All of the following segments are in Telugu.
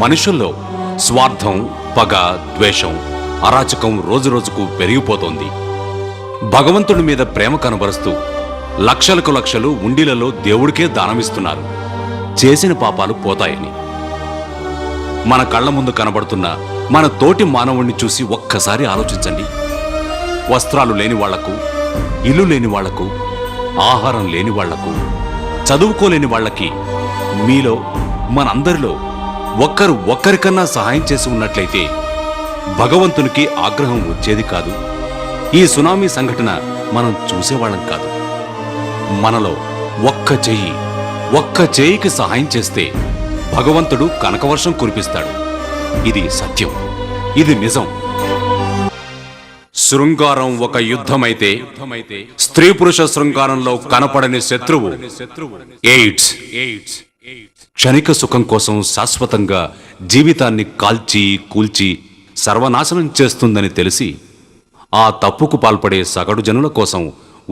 మనుషుల్లో స్వార్థం, పగ, ద్వేషం, అరాచకం రోజురోజుకు పెరిగిపోతోంది. భగవంతుడి మీద ప్రేమ కనబరుస్తూ లక్షలకు లక్షలు ఉండిలలో దేవుడికే దానమిస్తున్నారు, చేసిన పాపాలు పోతాయని. మన కళ్ల ముందు కనబడుతున్న మన తోటి మానవుణ్ణి చూసి ఒక్కసారి ఆలోచించండి. వస్త్రాలు లేని వాళ్లకు, ఇల్లు లేని వాళ్లకు, ఆహారం లేని వాళ్లకు, చదువుకోలేని వాళ్ళకి, మీలో మనందరిలో ఒక్కరికన్నా సహాయం చేసి ఉన్నట్లయితే భగవంతునికి ఆగ్రహం వచ్చేది కాదు. ఈ సునామీ సంఘటన మనం చూసేవాళ్ళం కాదు. మనలో ఒక్క చేయికి సహాయం చేస్తే భగవంతుడు కనకవర్షం కురిపిస్తాడు. ఇది సత్యం, ఇది నిజం. శృంగారం ఒక యుద్ధమైతే స్త్రీ పురుష శృంగారంలో కనపడని శత్రువు ఎయిడ్స్. క్షణిక సుఖం కోసం శాశ్వతంగా జీవితాన్ని కాల్చి కూల్చి సర్వనాశనం చేస్తుందని తెలిసి ఆ తప్పుకు పాల్పడే సగటు జనుల కోసం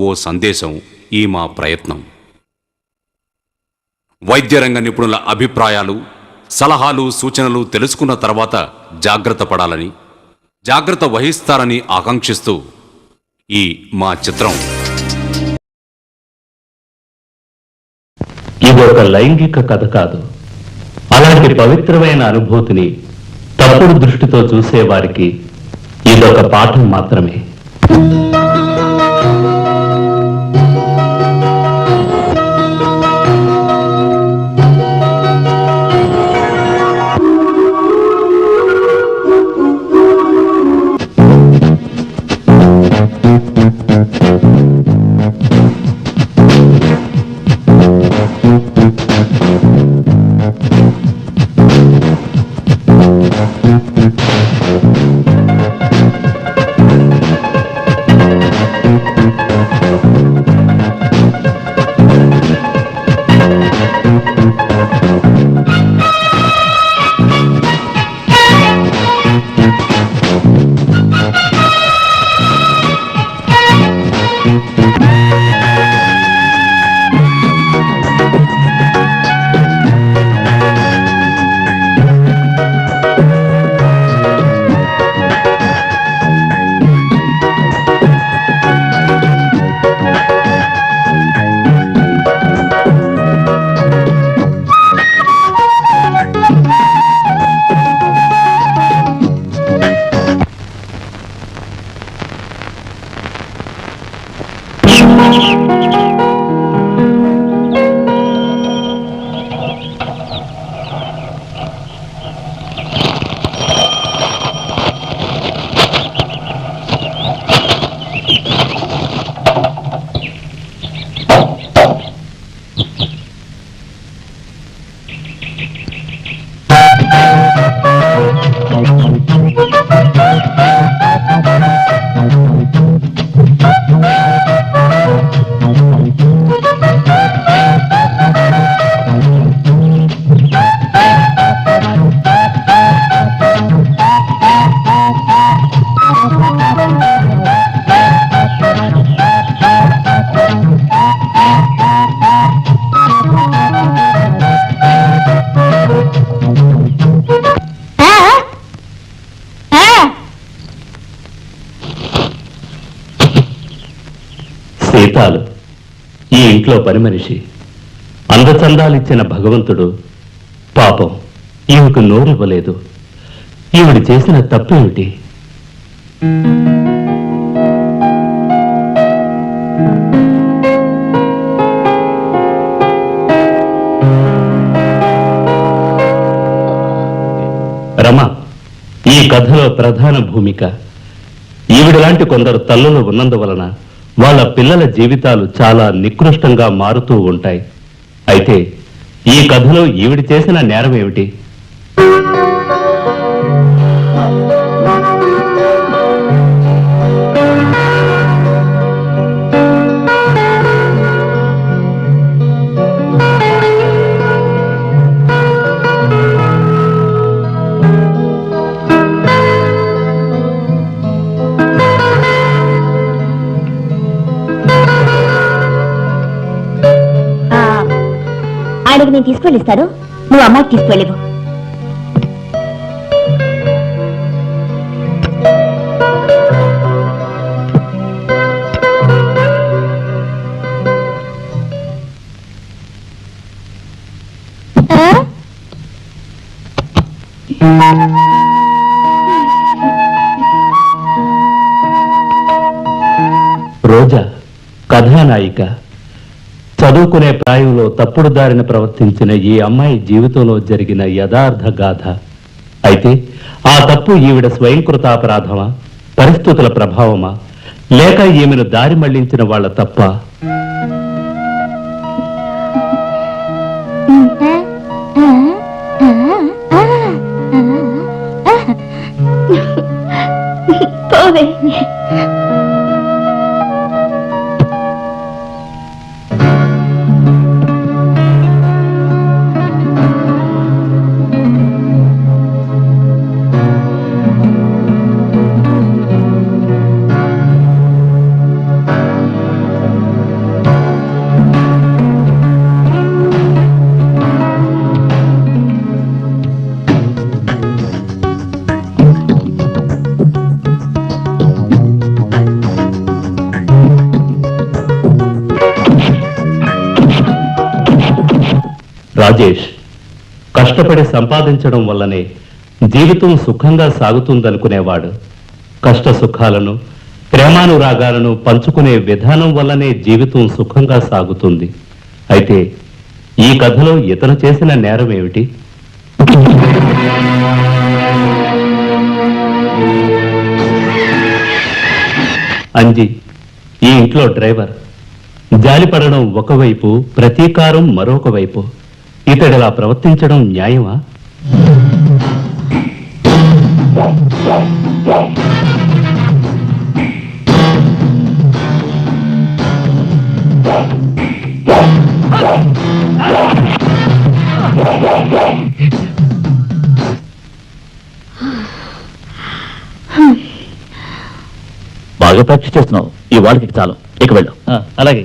ఓ సందేశం ఈ మా ప్రయత్నం. వైద్యరంగ నిపుణుల అభిప్రాయాలు, సలహాలు, సూచనలు తెలుసుకున్న తర్వాత జాగ్రత్త పడాలని, జాగ్రత్త వహిస్తారని ఆకాంక్షిస్తూ ఈ మా చిత్రం. ఇదొక లైంగిక కథ కాదు. అలాంటి పవిత్రమైన అనుభూతిని తప్పుడు దృష్టితో చూసేవారికి ఇదొక పాఠం మాత్రమే. సీతాలు ఈ ఇంట్లో పని మనిషి. అందచందాలిచ్చిన భగవంతుడు పాపం ఈమెకు నోరివ్వలేదు. ఈవిడ చేసిన తప్పేమిటి? రమ, ఈ కథలో ప్రధాన భూమిక ఈవిడలాంటి కొందరు తల్లులు ఉన్నందువలన వాళ్ళ పిల్లల జీవితాలు చాలా నికృష్టంగా మారుతూ ఉంటాయి. అయితే ఈ కథలో ఈవిడ చేసిన నేరం ఏమిటి? ఆయనకి నేను తీసుకెళ్ళిస్తాను, నువ్వు అమ్మాయికి తీసుకువెళ్ళివు. రోజా కథానాయిక. చదువుకునే ప్రాయంలో తప్పుడు దారిన ప్రవర్తించిన ఈ అమ్మాయి జీవితంలో జరిగిన యథార్థ గాథ. అయితే ఆ తప్పు ఈవిడ స్వయంకృతాపరాధమా, పరిస్థితుల ప్రభావమా, లేక ఈమెను దారి మళ్లించిన వాళ్ళ తప్ప? రాజేష్ కష్టపడి సంపాదించడం వల్లనే జీవితం సుఖంగా సాగుతుందనుకునేవాడు. కష్ట సుఖాలను, ప్రేమానురాగాలను పంచుకునే విధానం వల్లనే జీవితం సుఖంగా సాగుతుంది. అయితే ఈ కథలో ఇతను చేసిన నేరం ఏమిటి? అంజి ఈ ఇంట్లో డ్రైవర్. జాలిపడడం ఒకవైపు, ప్రతీకారం మరొక వైపు. ఇతడిలా ప్రవర్తించడం న్యాయమా? బాగా ప్రాక్టీస్ చేస్తున్నావు. ఈ వాళ్ళకి చాలు, ఇక వెళ్ళు. అలాగే.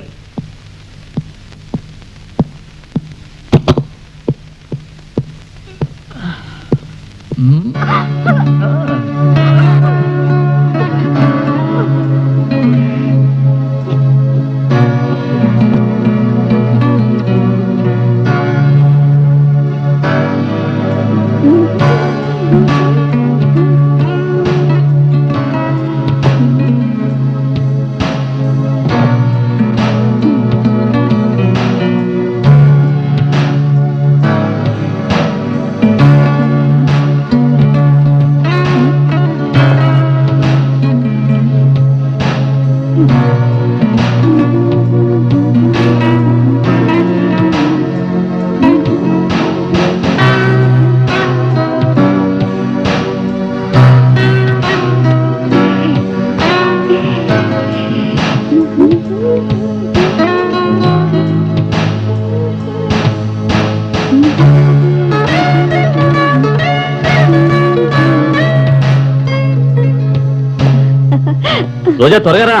రోజా త్వరగా రా.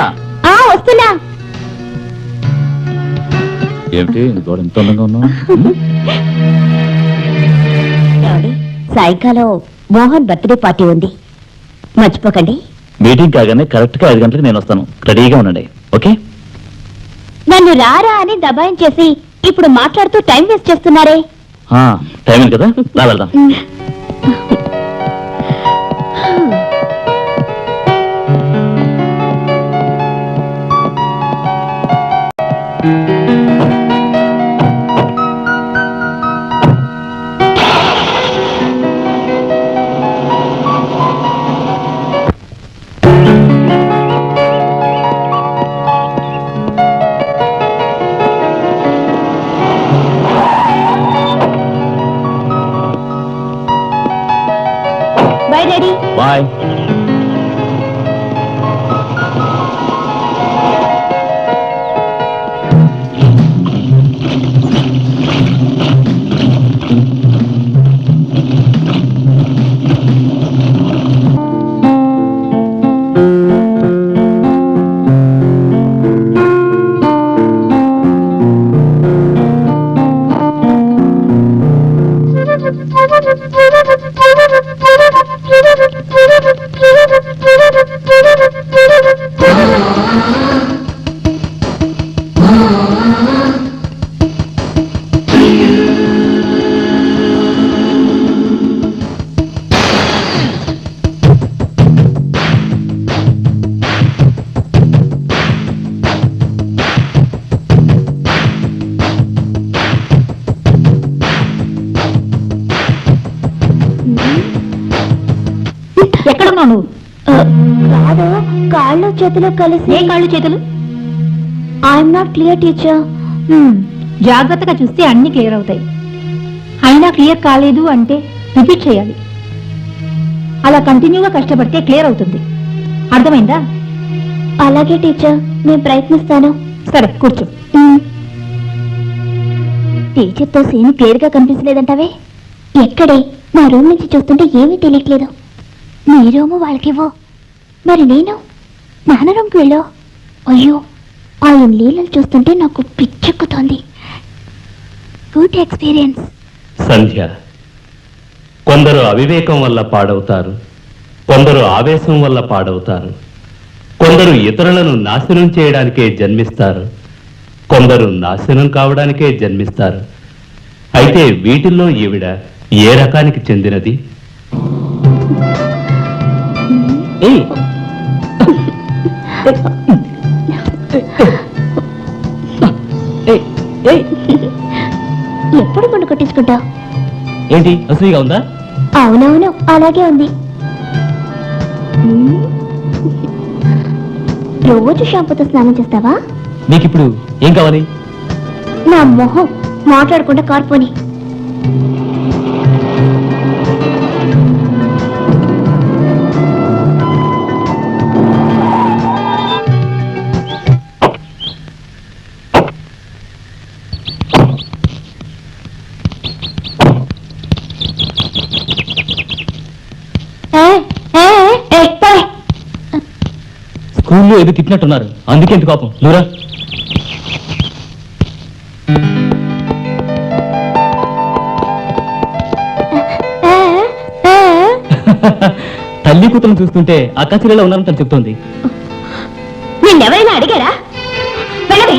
వస్తున్నా. ఏమిటి గోడ ఎంత అందంగా ఉన్నావు? సాయంకాలం మోహన్ బర్త్డే పార్టీ ఉంది, మర్చిపోకండి. మీటింగ్ కాగానే కరెక్ట్ గా 5 గంటలకు నేను వస్తాను. రెడీగా ఉండండి. ఓకే? నన్ను రారా అని దబాయించేసి ఇప్పుడు మాట్లాడుతూ టైం వేస్ట్ చేస్తున్నారే. టైం కదా, రా వెళ్దాం. Bye daddy. బాయ్. చేస్తున్నావు నువ్వు? కాదు, కాళ్ళు చేతులు కలిసి. ఏ కాళ్ళు చేతులు? I'm not clear teacher. జాగ్రత్తగా చూస్తే అన్ని క్లియర్ అవుతాయి. అయినా క్లియర్ కాలేదు అంటే రిపీట్ చేయాలి. అలా కంటిన్యూగా కష్టపడితే క్లియర్ అవుతుంది. అర్థమైందా? అలాగే టీచర్, నేను ప్రయత్నిస్తాను. సరే కూర్చో. టీచర్తో సీన్ క్లియర్ గా కనిపించలేదంటావే? ఎక్కడే? నా రూమ్ నుంచి చూస్తుంటే ఏమీ తెలియట్లేదు. నీ రూము వాళ్ళకివ్వు. మరి నేను నాన్న రూమ్కి వెళ్ళు. అయ్యో, ఆయన లీలలు చూస్తుంటే నాకు పిచ్చెక్కుతోంది. Good experience. సంధ్య, కొందరు అవివేకం వల్ల పాడవుతారు, కొందరు ఆవేశం వల్ల పాడవుతారు, కొందరు ఇతరులను నాశనం చేయడానికే జన్మిస్తారు, కొందరు నాశనం కావడానికే జన్మిస్తారు. అయితే వీటిల్లో ఈవిడ ఏ రకానికి చెందినది? ఎప్పుడు గుండు కొట్టించుకుంటావు? ఏంటి అసూయిగా ఉందా? అవునవును, అలాగే ఉంది. రోజు షాంపూతో స్నానం చేస్తావా? నీకిప్పుడు ఏం కావాలి? నా మొహం మాట్లాడకుండా కార్పోని. స్కూల్లో ఏదో తిట్టినట్టున్నారు, అందుకే ఎంత కోపం. నువ్వురా. తల్లి కూతురు చూస్తుంటే అక్క చెల్లెలా ఉన్నారని తను చెప్తోంది. నిన్నెవరైనా అడిగారా? వెళ్ళవే.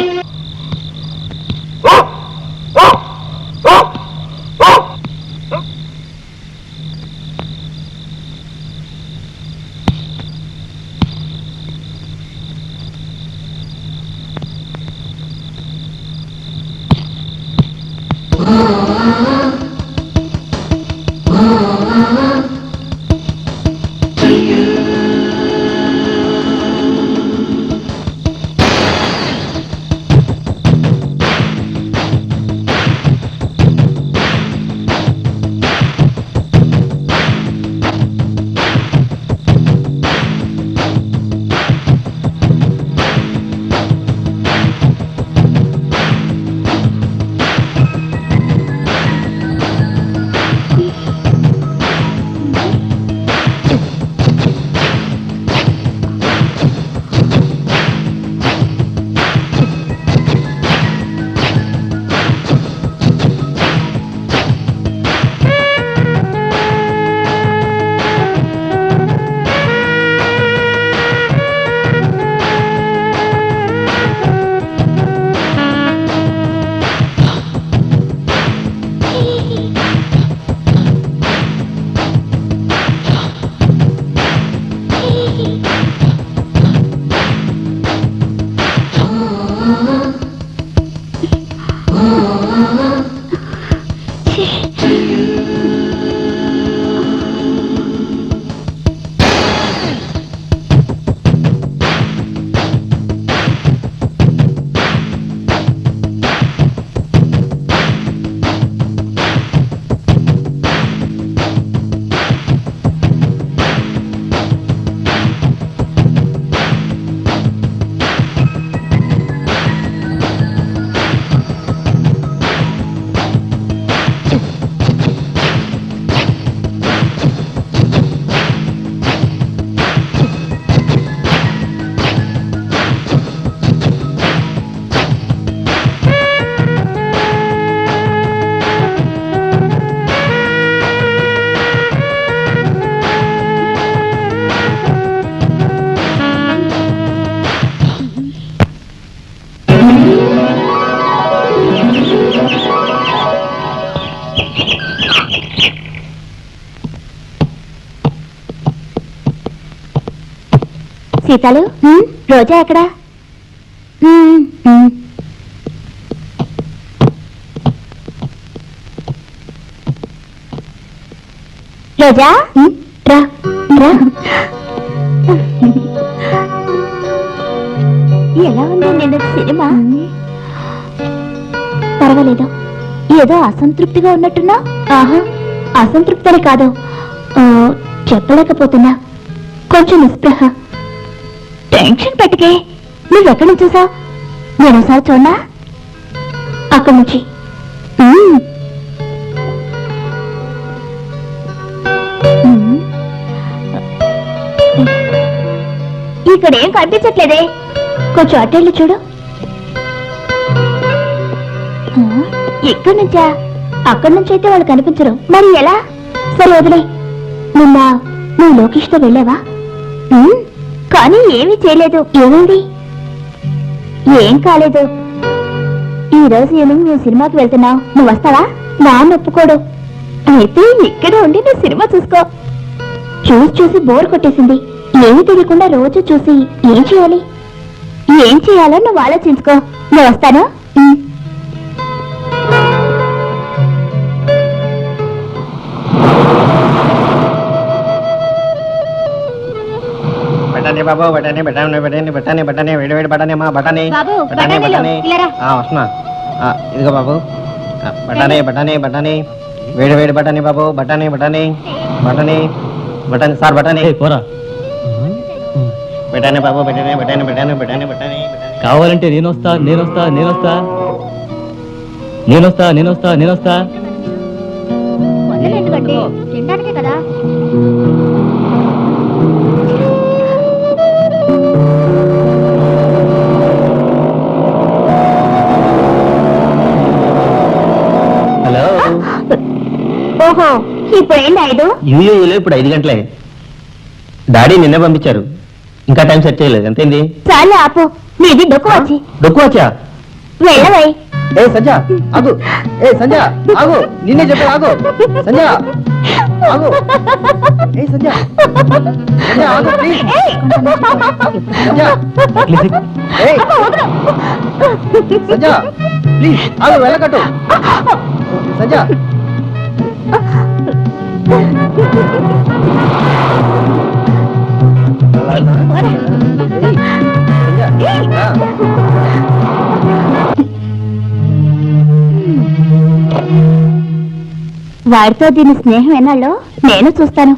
సీతాలు, రోజా ఎక్కడా? రోజా రా రా. ఎలా ఉంది నిన్న సినిమా? పర్వాలేదు. ఏదో అసంతృప్తిగా ఉన్నట్టున్నా? ఆహా, అసంతృప్తి కాదు, చెప్పలేకపోతున్నా. కొంచెం నిస్పృహ. టెన్షన్ పెట్టకే. నువ్వెక్కడి నుంచి చూసావు? నేను ఒకసారి చూడనా? అక్కడి నుంచి. ఇక్కడ ఏం కనిపించట్లేదే. కొంచెం అటెళ్ళు చూడు. ఎక్కడి నుంచా? అక్కడి నుంచి అయితే వాళ్ళు కనిపించరు. మరి ఎలా? సరే వదిలే. నిన్న నువ్వు లోకేష్తో వెళ్ళావా? కానీ ఏమీ చేయలేదు. ఏమైంది? ఏం కాలేదు. ఈ రోజు ఈవినింగ్ మేము సినిమాకి వెళ్తున్నావు. నువ్వు వస్తావా? నాన్న ఒప్పుకోడు. అయితే ఇక్కడే ఉండి నువ్వు సినిమా చూసుకో. చూసి బోర్ కొట్టేసింది. ఏమీ తెలియకుండా రోజు చూసి ఏం చేయాలి? ఏం చేయాలో నువ్వు ఆలోచించుకో. నేను వస్తాను. బటానీ బాబు, బటానీ బటానీ బటానీ బటానీ బటానీ వేడి వేడి బటానీ అమ్మా, బటానీ బాబు, బటానీ బఠానీలు, బటానీ ఇలారా. వస్తున్నా. ఇదిగో బాబు, బటానీ బటానీ బటానీ వేడి వేడి బటానీ బాబు, బటానీ బటానీ బటానీ బటానీ సార్ బటానీ పోరా, బటానీ బాబు, బటానీ బటానీ బటానీ బటానీ బటానీ కావాలంటే నేనొస్తా నేనొస్తా నేనొస్తా నేనొస్తా నేనొస్తా నేనొస్తా. ఎందుకంటే తినడానికే కదా. హలో, ఓహో, ఇప్పుడు ఏంటి 5? యూఏలో ఇప్పుడు 5 గంటలే. డాడీ నిన్నే పంపించారు, ఇంకా టైం సెట్ చేయలేదు. ఎంతైంది? చాలు ఆపు. నీది డొక్కు వచ్చి డొక్కు వచ్చా? వెళ్ళవై. ఏ సంజ ఆగు, ఏ సంజ ఆగు, నిన్నే చెప్పా ఆగు, సంజ ఆగు, ఏ సంజ, సంజ ఆగు ప్లీజ్, సంజ, ఏ సంజ ప్లీజ్ ఆగు, వెళ్ళకట్టు సంజ. వాడితో దీని స్నేహం ఎన్నాళ్ళో నేను చూస్తాను.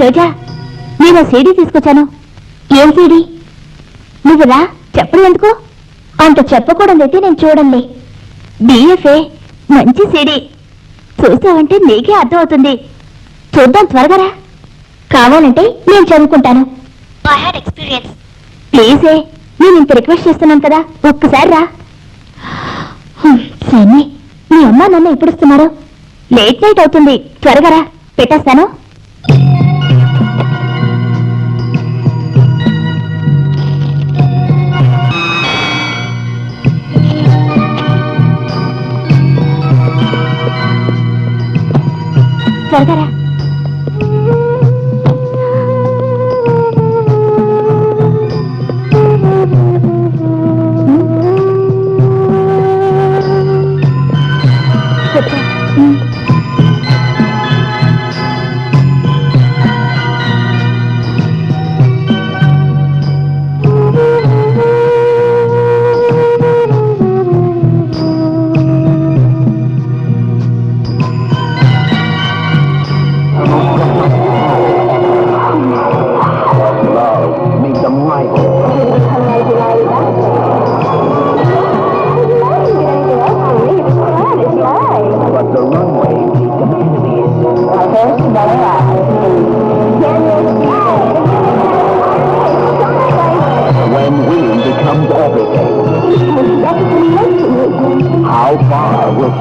రోజా, నేను సీడీ తీసుకొచ్చాను. ఏం సీడీ? నువ్వురా, చెప్పడం ఎందుకు? అంత చెప్పకూడదైతే నేను చూడండి. డిఎఫ్ఏ మంచి సీడీ. చూసావంటే నీకే అర్థం అవుతుంది. చూద్దాం, త్వరగా. కావాలంటే నేను చదువుకుంటాను. ప్లీజే, నేను ఇంత రిక్వెస్ట్ చేస్తున్నాను కదా, ఒక్కసారి రా. సరే, మీ అమ్మ నాన్న ఎప్పుడు వస్తున్నారు? లేట్ నైట్ అవుతుంది, త్వరగా రా, పెట్టేస్తాను. త్వరగా రా.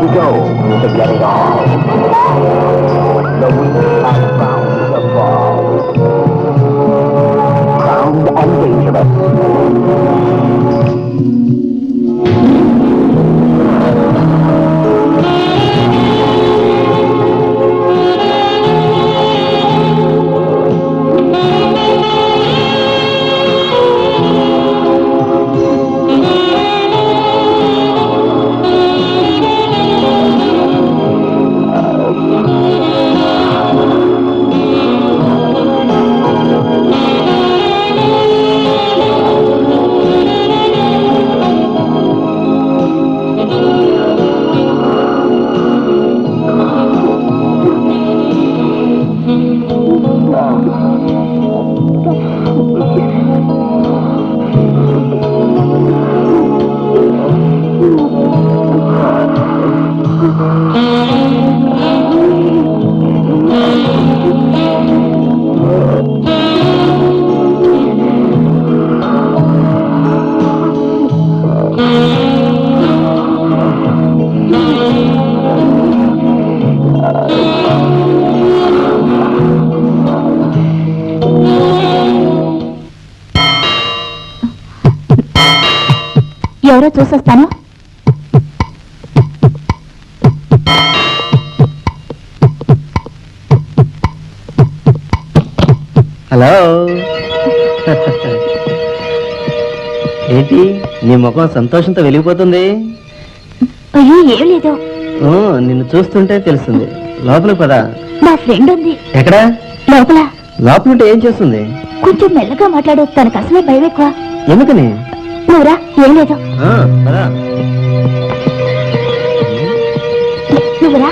you go to get it all. The weak have found the fall. Found and dangerous. ఎవరో చూసొస్తాను. హలో. ఏంటి నీ ముఖం సంతోషంతో వెలిగిపోతుంది? అయ్యో ఏం లేదు, నిన్ను చూస్తుంటే తెలుస్తుంది. లోపలికి పదా. నా ఫ్రెండ్ ఉంది. ఎక్కడా? లోపల. లోపలుంటే ఏం చేస్తుంది? కొంచెం మెల్లగా మాట్లాడు, తనకు అసలే భయం ఎక్కువ. ఎందుకని? నువ్వురా, ఏం లేదు. పదా. నువ్వురా.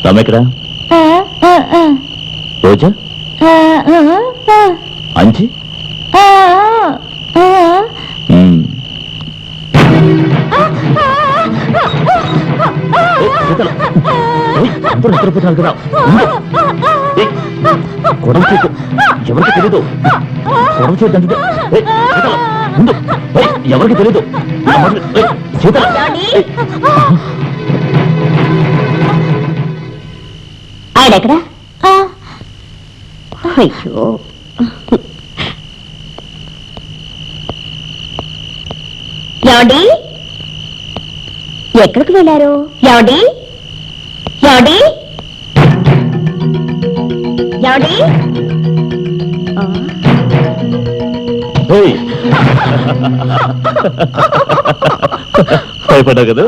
తమెక్కడా? రోజా? అంచి? అందరూ నిద్రపోతున్నారు కదా, గొడవ చేయకు, ఎవరికి తెలీదు. గొడవ చేయొద్దంటే ఎవరికి తెలీదు. సీతల ఆడెక్కడా? అయ్యో, ఏమండి, ఎక్కడికి వెళ్ళారు? ఏమండి, ఏమండి, ఏమండి? ఓయ్. భయపడ్డా కదా?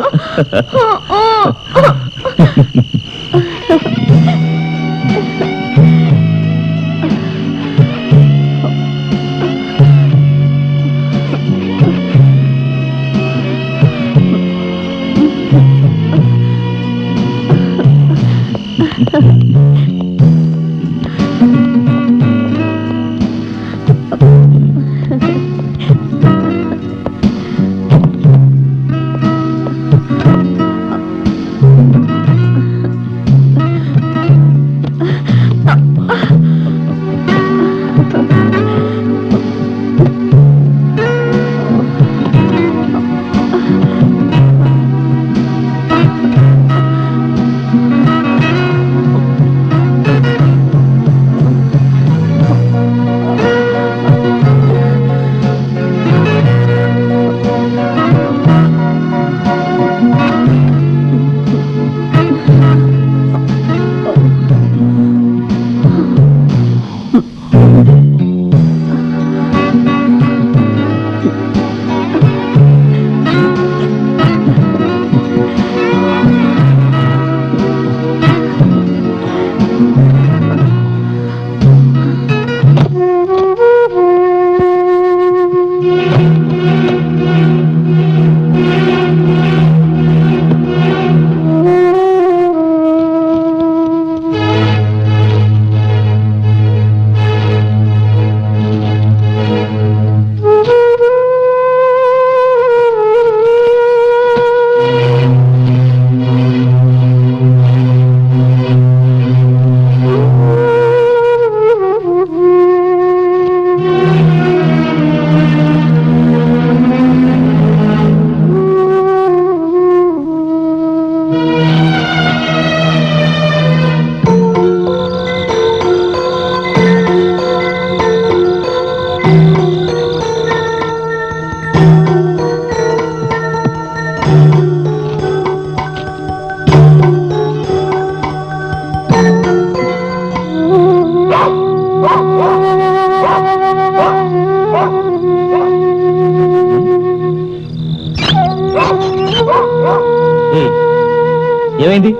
ఏమైంది?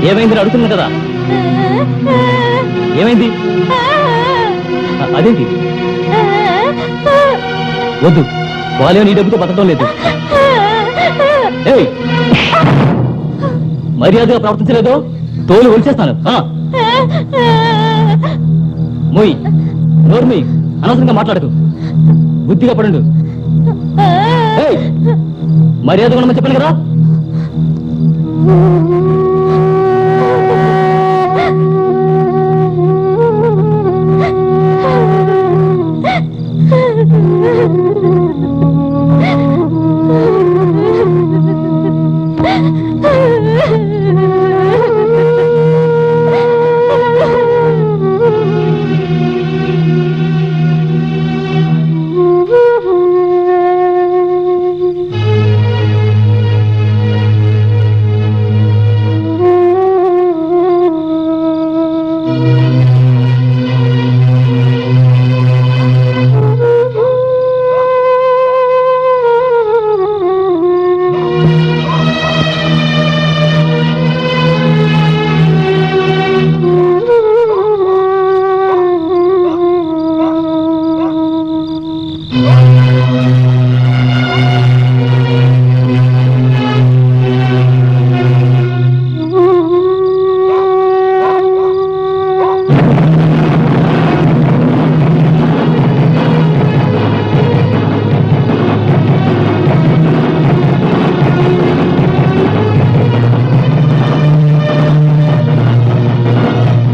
ఏమైంది అడుగుతున్నా కదా, ఏమైంది? అదేంటి? వద్దు, వాళ్ళే నీ డబ్బుతో బతకడం లేదు. మర్యాదగా ప్రవర్తించలేదు, తోలు ఒలిచేస్తాను. మోయ్, నోరు మొయ్, అనవసరంగా మాట్లాడకు, బుద్ధిగా పడండు. మర్యాదగా ఉండమని చెప్పాను కదా.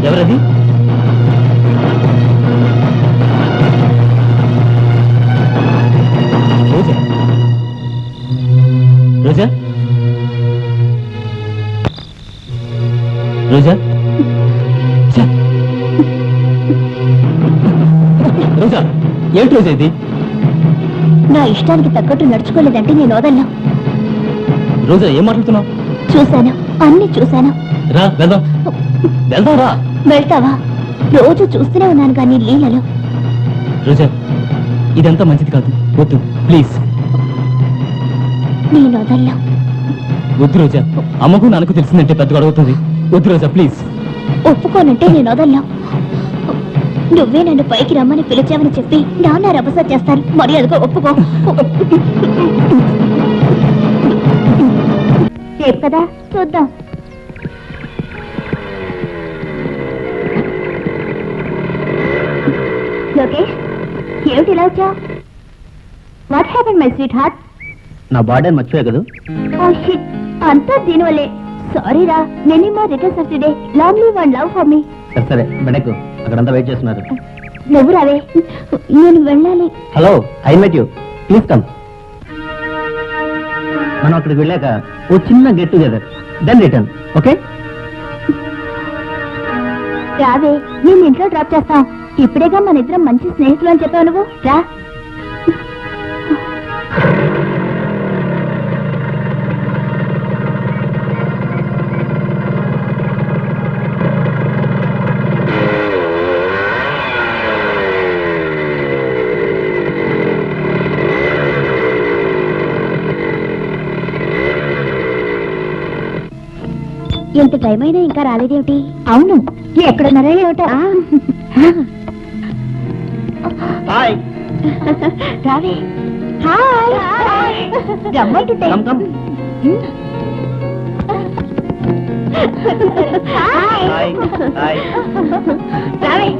ఎవరది? రోజా? రోజా? రోజా? రోజా, ఏమిటి రోజా ఇది? నా ఇష్టానికి తగ్గట్టు నడుచుకోలేదంటే నేను వదలను. రోజా ఏం మాట్లాడుతున్నావు? చూశాను, అన్ని చూశాను. రా వెళ్దాం. వెళ్దాం రా. వెళ్తావా? రోజు చూస్తూనే ఉన్నాను కానీ లీలలు. రోజా ఇదంతా మంచిది కాదు, వద్దు ప్లీజ్. నేను వదల్లా. వద్దు రోజా, అమ్మకు నాన్నకు తెలిసిందంటే పెద్ద గొడవ అవుతుంది. వద్దు రోజా ప్లీజ్. ఒప్పుకోనంటే నేను వదల్లా. నువ్వే నన్ను పైకి రమ్మని పిలిచావని చెప్పి నాన్న రభస చేస్తాను. మర్యాదగా ఒప్పుకో. రేపు కదా చూద్దాం. లోకేష్, ఏమిటి ఇలా వచ్చా? What happened my sweet heart? నా బాడీ మర్చిపోయా కదా. ఓ షిట్, అంతా దీనివల్లే. సారీ రా. Many more returns of the day. Long live and love for me. సరే సరే బెడకు, అక్కడంతా వెయిట్ చేస్తున్నారు. నువ్వు రావే, నేను వెళ్ళాలి. Hello, I met you, please come. మనం అక్కడికి వెళ్ళాక ఓ చిన్న get together, then return, okay? రావే, నేను ఇంట్లో డ్రాప్ చేస్తాం. ఇప్పుడేగా మన ఇద్దరం మంచి స్నేహితులు అని చెప్పావు నువ్వు. రా. ఎంత టైం అయినా ఇంకా రాలేదేమిటి? అవును, ఎక్కడున్నారా ఏమిటా? హాయ్. రావే. హాయ్. రమ్మంటుంటే. Come come. Hi hi. రావే.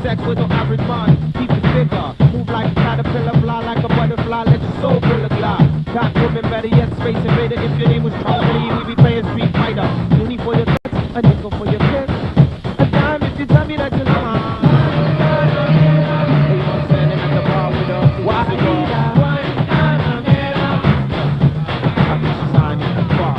Sex with no average mind, keep it bigger, move like a caterpillar, fly like a butterfly, let your soul fill a glide. Got women, better yet, space invader. If your name was Charlie, we be playing Street Fighter. Uni for your kiss, a nickel for your kiss, a dime if you tell me that you love me. Hey, I'm standing at the bar with a cigar. I think she's eyeing me from far.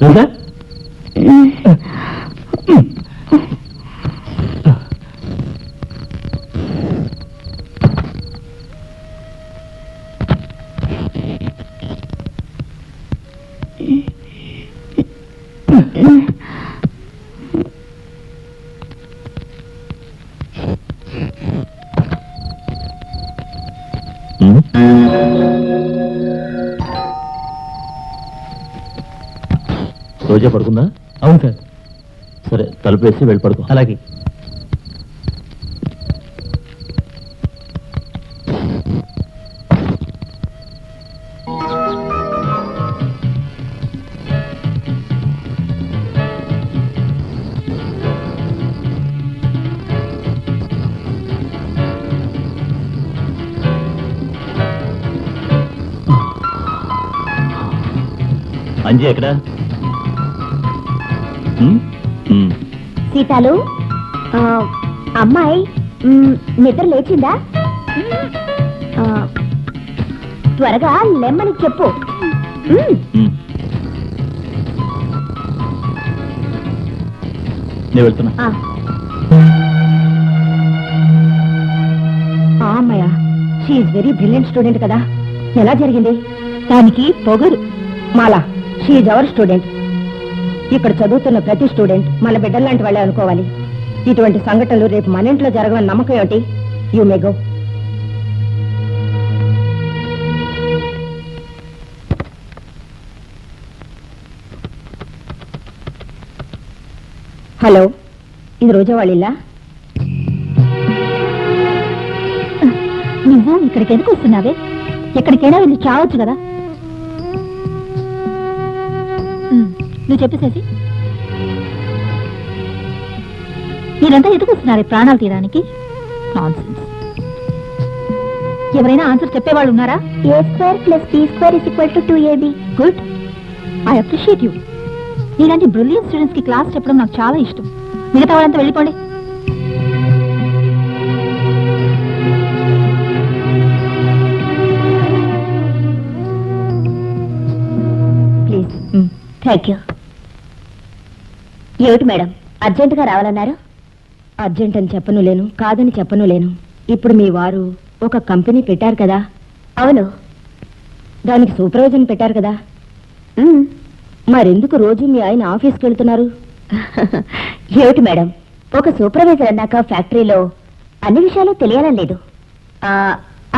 రోజా రోజా పడుకుందా? అవును సార్. సరే తలుపు వేసి వెళ్ళి పడుకో. అలాగే. అంజీ ఎక్కడ? సీతాలు అమ్మాయి నిద్ర లేచిందా? త్వరగా లెమ్మని చెప్పు. నేను వెళ్తున్నా. అమ్మాయ షీఈ్ వెరీ బ్రిలియంట్ స్టూడెంట్ కదా, ఎలా జరిగింది? దానికి పొగరు. మాలా షీఈ్ అవర్ స్టూడెంట్. ఇక్కడ చదువుతున్న ప్రతి స్టూడెంట్ మన బిడ్డల్లాంటి వాళ్ళే అనుకోవాలి. ఇటువంటి సంఘటనలు రేపు మన ఇంట్లో జరగవని నమ్మకం ఏమిటి? You may go. హలో, ఇది రోజా వాళ్ళిల్లా? నువ్వు ఇక్కడికి ఎందుకు వస్తున్నావే? ఎక్కడికైనా వెళ్ళి చావచ్చు కదా. నువ్వు చెప్పేసేసి. మీరంతా ఎందుకు వస్తున్నారే ప్రాణాలు తీయడానికి? నాన్సెన్స్. ఎవరైనా ఆన్సర్ చెప్పేవాళ్ళు ఉన్నారా? A² + B² = 2AB. Good, I appreciate you. నీలాంటి బ్రిలియంట్ స్టూడెంట్స్ కి క్లాస్ చెప్పడం నాకు చాలా ఇష్టం. మిగతా వాళ్ళంతా వెళ్ళిపోండి. ప్లీజ్. Thank you. ఏమిటి మేడం, అర్జెంటుగా రావాలన్నారు? అర్జెంట్ అని చెప్పను లేను, కాదని చెప్పను లేను. ఇప్పుడు మీ వారు ఒక కంపెనీ పెట్టారు కదా? అవును. దానికి సూపర్వైజర్ పెట్టారు కదా? మరెందుకు రోజు మీ ఆయన ఆఫీస్కి వెళ్తున్నారు? ఏమిటి మేడం, ఒక సూపర్వైజర్ అన్నాక ఫ్యాక్టరీలో అన్ని విషయాలు తెలియాలని లేదు.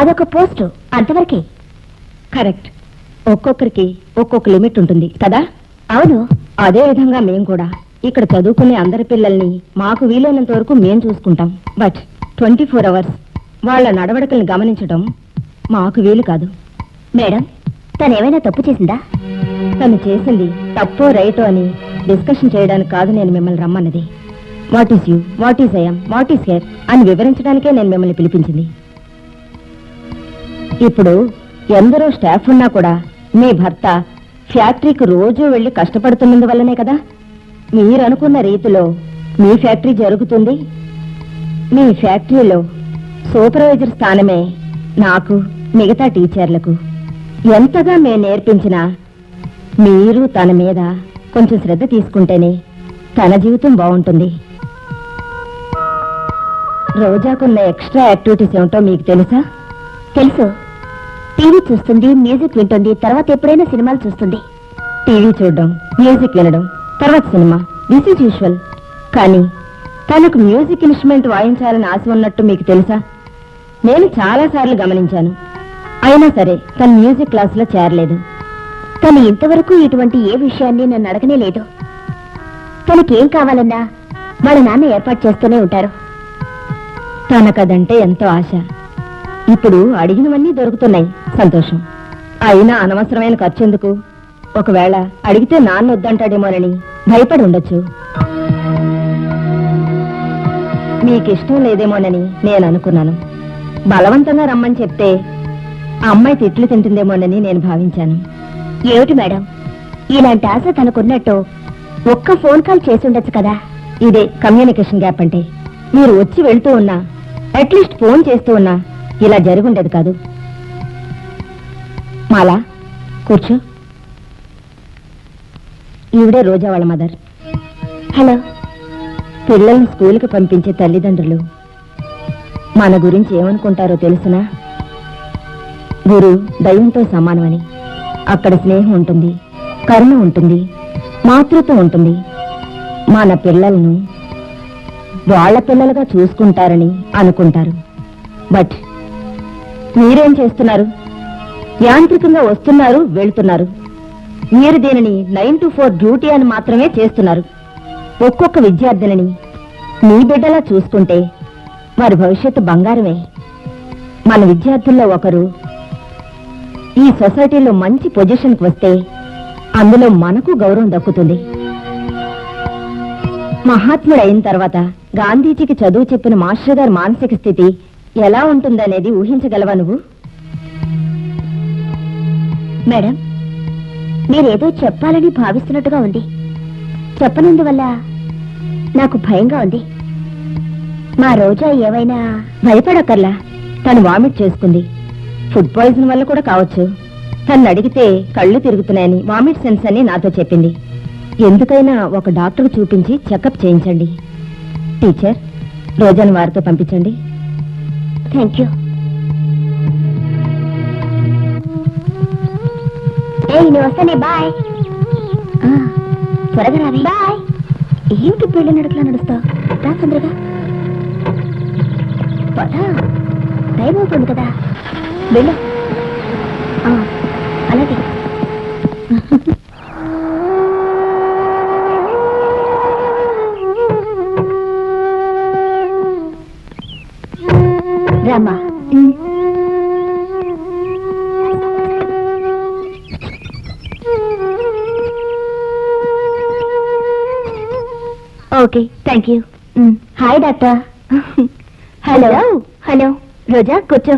అదొక పోస్ట్, అంతవరకే. కరెక్ట్. ఒక్కొక్కరికి ఒక్కొక్క లిమిట్ ఉంటుంది కదా? అవును. అదే విధంగా మేం కూడా ఇక్కడ చదువుకునే అందరి పిల్లల్ని మాకు వీలైనంత వరకు మేం చూసుకుంటాం. బట్ 24 hours వాళ్ళ నడవడికల్ని గమనించడం మాకు వీలు కాదు. మేడం, తనేమైనా తప్పు చేసిందా? తను చేసింది తప్పో రైటో అని డిస్కషన్ చేయడానికి కాదు నేను మిమ్మల్ని రమ్మన్నది. What is you, what is IM, what is here అని వివరించడానికే నేను మిమ్మల్ని పిలిపించింది. ఇప్పుడు ఎందరో స్టాఫ్ ఉన్నా కూడా మీ భర్త ఫ్యాక్టరీకి రోజు వెళ్లి కష్టపడుతున్నందువల్లనే కదా మీరు అనుకున్న రీతిలో మీ ఫ్యాక్టరీ జరుగుతుంది. మీ ఫ్యాక్టరీలో సూపర్వైజర్ స్థానమే నాకు, మిగతా టీచర్లకు ఎంతగా మేము నేర్పించినా మీరు తన మీద కొంచెం శ్రద్ధ తీసుకుంటేనే తన జీవితం బాగుంటుంది. రోజాకున్న ఎక్స్ట్రా యాక్టివిటీస్ ఏమిటో మీకు తెలుసా? తెలుసు. టీవీ చూస్తుంది, మ్యూజిక్ వింటుంది, తర్వాత ఎప్పుడైనా సినిమాలు చూస్తుంది. టీవీ చూడడం, మ్యూజిక్ వినడం, తర్వాత సినిమా, దిస్ ఈజ్ యూజువల్. కానీ తనకు మ్యూజిక్ ఇన్స్ట్రుమెంట్ వాయించాలని ఆశ ఉన్నట్టు మీకు తెలుసా? నేను చాలాసార్లు గమనించాను. అయినా సరే తను మ్యూజిక్ క్లాసులో చేరలేదు. తను ఇంతవరకు ఇటువంటి ఏ విషయాన్ని నన్ను అడగనే లేదు. తనకేం కావాలన్నా వాళ్ళ నాన్న ఏర్పాటు చేస్తూనే ఉంటారు. తనకదంటే ఎంతో ఆశ. ఇప్పుడు అడిగినవన్నీ దొరుకుతున్నాయి, సంతోషం. అయినా అనవసరమైన ఖర్చు ఎందుకు? ఒకవేళ అడిగితే నాన్న వద్దంటాడేమోనని భయపడి ఉండొచ్చు. మీకిష్టం లేదేమోనని నేను అనుకున్నాను. బలవంతంగా రమ్మని చెప్తే ఆ అమ్మాయి తిట్లు తింటుందేమోనని నేను భావించాను. ఏమిటి మేడం, ఇలాంటి ఆశ తనకున్నట్టు ఒక్క ఫోన్ కాల్ చేసి ఉండొచ్చు కదా? ఇదే కమ్యూనికేషన్ గ్యాప్ అంటే. మీరు వచ్చి వెళ్తూ ఉన్నా, అట్లీస్ట్ ఫోన్ చేస్తూ ఉన్నా ఇలా జరుగుండేది కాదు. మాలా, కూర్చో. ఈవిడే రోజా వాళ్ళ మదర్. హలో. పిల్లల్ని స్కూల్కి పంపించే తల్లిదండ్రులు మన గురించి ఏమనుకుంటారో తెలుసునా? గురు దైవంతో సమానమని. అక్కడ స్నేహం ఉంటుంది, కరుణ ఉంటుంది, మాతృత్వం ఉంటుంది. మన పిల్లలను వాళ్ళ పిల్లలుగా చూసుకుంటారని అనుకుంటారు. బట్ మీరేం చేస్తున్నారు? యాంత్రికంగా వస్తున్నారు, వెళ్తున్నారు. మీరు దీనిని 9 to 4 డ్యూటీ అని మాత్రమే చేస్తున్నారు. ఒక్కొక్క విద్యార్థులని మీ బిడ్డలా చూసుకుంటే వారి భవిష్యత్తు బంగారమే. మన విద్యార్థుల్లో ఒకరు ఈ సొసైటీలో మంచి పొజిషన్కి వస్తే అందులో మనకు గౌరవం దక్కుతుంది. మహాత్ముడు అయిన తర్వాత గాంధీజీకి చదువు చెప్పిన మాస్టర్ గారి మానసిక స్థితి ఎలా ఉంటుందనేది ఊహించగలవా నువ్వు? మేడం, మీరేదో చెప్పాలని భావిస్తున్నట్టుగా ఉంది. చెప్పనందువల్ల నాకు భయంగా ఉంది. మా రోజా ఏమైనా భయపడక్కర్లా. తను వామిట్ చేసుకుంది. ఫుడ్ పాయిజన్ వల్ల కూడా కావచ్చు. తను అడిగితే కళ్ళు తిరుగుతున్నాయని వామిట్ సెన్స్ అని నాతో చెప్పింది. ఎందుకైనా ఒక డాక్టర్కు చూపించి చెకప్ చేయించండి. టీచర్, రోజాను వారితో పంపించండి. Thank you. నేను వస్తానే. బాయ్. త్వరగా రావి. బాయ్. ఏమిటి పెళ్లి నడకలా నడుస్తావు? రా తొందరగా. టైం అవుతుంది కదా, వెళ్ళు. అలాగే. రామ్మా. Okay, thank you. Hi doctor. Hello. Hello Roja, కూర్చో.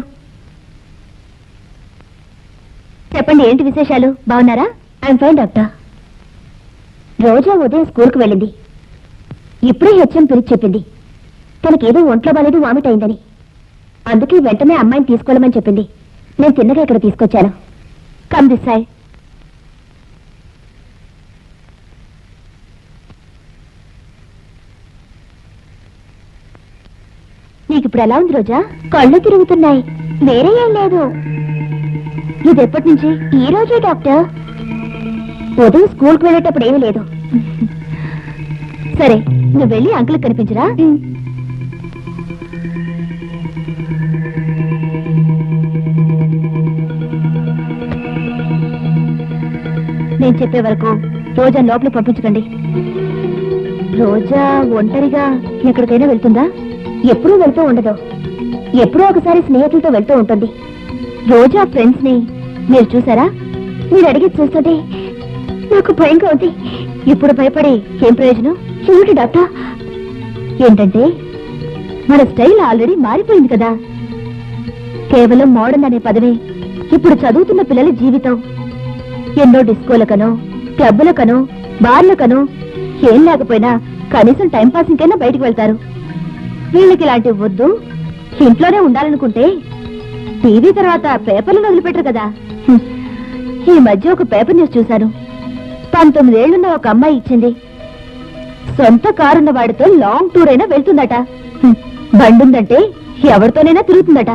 చెప్పండి, ఏంటి విశేషాలు? బాగున్నారా? I'm fine doctor. రోజా ఉదయం స్కూల్కి వెళ్ళింది. ఇప్పుడే హెచ్ఎం పిలిచి చెప్పింది తనకేదో ఒంట్లో బాలేదు, వామిట్ అయిందని. అందుకే వెంటనే అమ్మాయిని తీసుకోవాలని చెప్పింది. నేను తిన్నగా ఇక్కడ తీసుకొచ్చాను. Come this side. నీకు ఇప్పుడు ఎలా ఉంది రోజా? కళ్ళు తిరుగుతున్నాయి. వేరే ఏం లేదు. ఇది ఎప్పటి నుంచి? ఈ రోజే డాక్టర్. ఉదయం స్కూల్కి వెళ్ళేటప్పుడు ఏమీ లేదు. సరే, నువ్వు వెళ్ళి అంకుల్ కనిపించరా? నేను చెప్పే వరకు రోజా లోపలికి పంపించకండి. రోజా ఒంటరిగా ఎక్కడికైనా వెళ్తుందా? ఎప్పుడూ వెళ్తూ ఉండదు. ఎప్పుడో ఒకసారి స్నేహితులతో వెళ్తూ ఉంటుంది. రోజా ఫ్రెండ్స్ ని మీరు చూసారా? మీరు అడిగి చూస్తుంటే నాకు భయంగా ఉంది. ఇప్పుడు భయపడి ఏం ప్రయోజనం? చూడు డాక్టర్, ఏంటంటే మన స్టైల్ ఆల్రెడీ మారిపోయింది కదా. కేవలం మోడర్న్ అనే పదమే ఇప్పుడు చదువుతున్న పిల్లల జీవితం. ఎన్నో డిస్కోలకనో, క్లబ్బులకనో, బార్లకనో, ఏం లేకపోయినా కనీసం టైంపాసింగ్కైనా బయటకు వెళ్తారు. వీళ్ళకి ఇలాంటివి వద్దు, ఇంట్లోనే ఉండాలనుకుంటే టీవీ తర్వాత పేపర్లను వదిలిపెట్టరు కదా. ఈ మధ్య ఒక పేపర్ న్యూస్ చూశాను. 19 ఏళ్లున్న ఒక అమ్మాయి ఇచ్చింది. సొంత కారున్న వాడితో లాంగ్ టూర్ అయినా వెళ్తుందట. బండుందంటే ఎవరితోనైనా తిరుగుతుందట.